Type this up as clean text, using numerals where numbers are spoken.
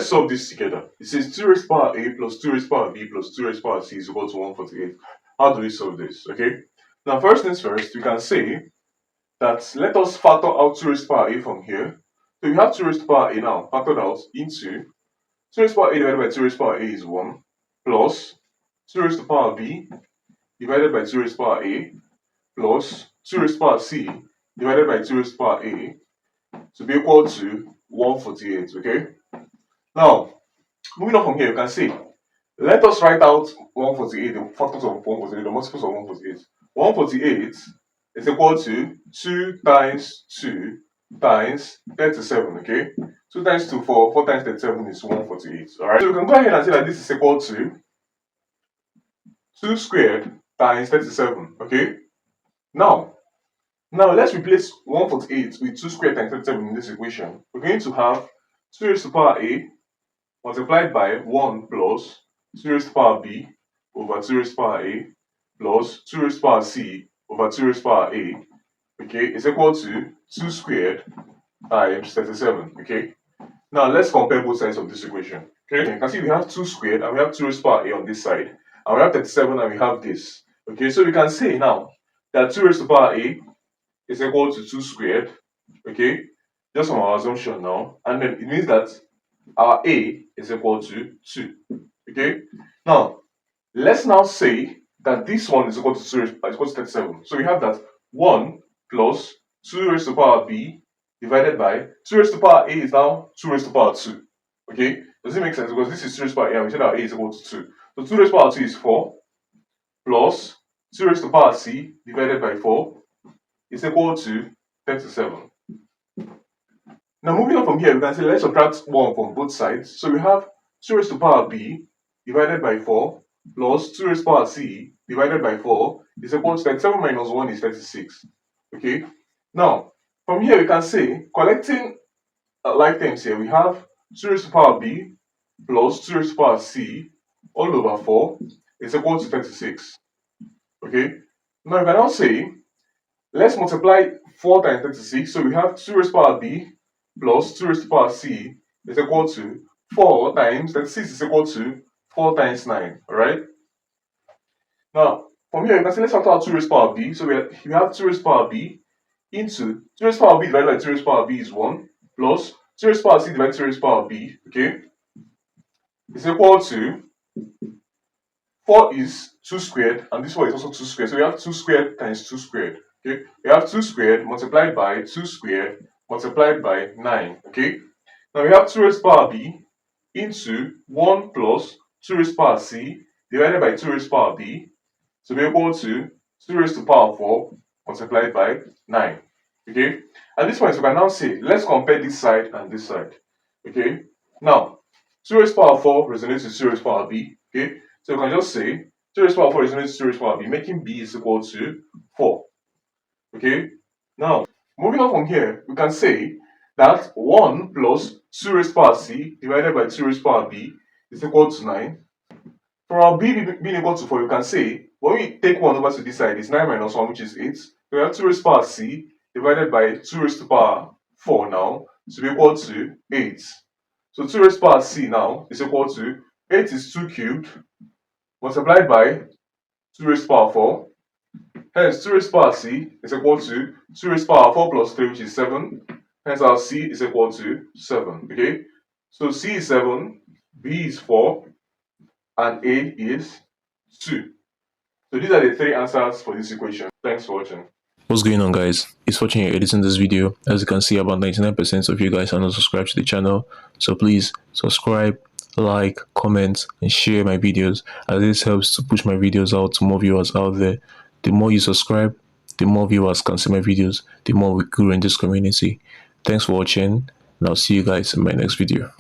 let's solve this together. It says 2 raised to power a plus 2 raised to power b plus 2 raised to power c is equal to 148. How do we solve this? Okay. Now, first things first, we can say that let us factor out 2 raised to power a from here. So we have 2 raised to power a now factored out into 2 raised to power a divided by 2 raised to power a is 1 plus 2 raised to power b divided by 2 raised to power a plus 2 raised to power c divided by 2 raised to power a to be equal to 148. Okay. Now, moving on from here, you can say, let us write out 148, the factors of 148, the multiples of 148. 148 is equal to 2 times 2 times 37, okay? 2 times 2, 4, 4 times 37 is 148, alright? So we can go ahead and say that this is equal to 2 squared times 37, okay? Now let's replace 148 with 2 squared times 37 in this equation. We're going to have 2 raised to power a multiplied by 1 plus 2 raised to power b over 2 raised to power a plus 2 raised to power c over 2 raised to power a, okay, is equal to 2 squared times 37, okay. Now let's compare both sides of this equation, okay. You can see we have 2 squared and we have 2 raised to power a on this side, and we have 37 and we have this, okay. So we can say now that 2 raised to power a is equal to 2 squared, okay, just from our assumption now, and then it means that our a is equal to 2, okay. Now let's now say that this one is equal to 2 is equal to 37. So we have that 1 plus 2 raised to power b divided by 2 raised to power a is now 2 raised to power 2, okay. Does it make sense? Because this is 2 raised to power a and we said our a is equal to 2. So 2 raised to power 2 is 4 plus 2 raised to power c divided by 4 is equal to 37. Now moving on from here, we can say let's subtract 1 from both sides. So we have 2 raised to power b divided by 4 plus 2 raised to power c divided by 4 is equal to 37 minus 1 is 36. Okay. Now from here we can say, collecting like terms here, we have 2 raised to power b plus 2 raised to power c all over 4 is equal to 36. Okay. Now you can now say, let's multiply 4 times 36. So we have 2 raised to power b plus 2 raised to power c is equal to 4 times 36 is equal to 4 times 9. Alright. Now from here you can say let's factor out 2 raised to power b. So we have 2 raised to power b into 2 raised to power b divided by 2 raised to power b is 1 plus 2 raised to power c divided by 2 raised to power b, okay, is equal to 4 is 2 squared and this one is also 2 squared. So we have 2 squared times 2 squared. Okay, we have 2 squared multiplied by 2 squared multiplied by 9. Okay, now we have 2 raised to power b into 1 plus 2 raised to power c divided by 2 raised to power b to be equal to 2 raised to power 4 multiplied by 9. Okay, at this point we can now say let's compare this side and this side. Okay, now 2 raised to power 4 resonates with 2 raised to power b. Okay, so we can just say 2 raised to power 4 resonates with 2 raised to power b, making b is equal to 4. Okay, now moving on from here, we can say that 1 plus 2 raised to power c divided by 2 raised to power b is equal to 9. For our b being equal to 4, you can say when we take 1 over to this side, it's 9 minus 1, which is 8. So we have 2 raised to power c divided by 2 raised to power 4 now to be equal to 8. So 2 raised to power c now is equal to 8 is 2 cubed multiplied by 2 raised to power 4. Hence 2 raised to power c is equal to 2 raised to power 4 plus 3, which is 7. Hence our c is equal to 7. Okay, so c is 7, b is 4, and a is 2. So these are the 3 answers for this equation. Thanks for watching. What's going on, guys? It's Fortune here editing this video. As you can see, about 99% of you guys are not subscribed to the channel, so please subscribe, like, comment, and share my videos, as this helps to push my videos out to more viewers out there. The more you subscribe, the more viewers can see my videos, the more we grow in this community. Thanks for watching, and I'll see you guys in my next video.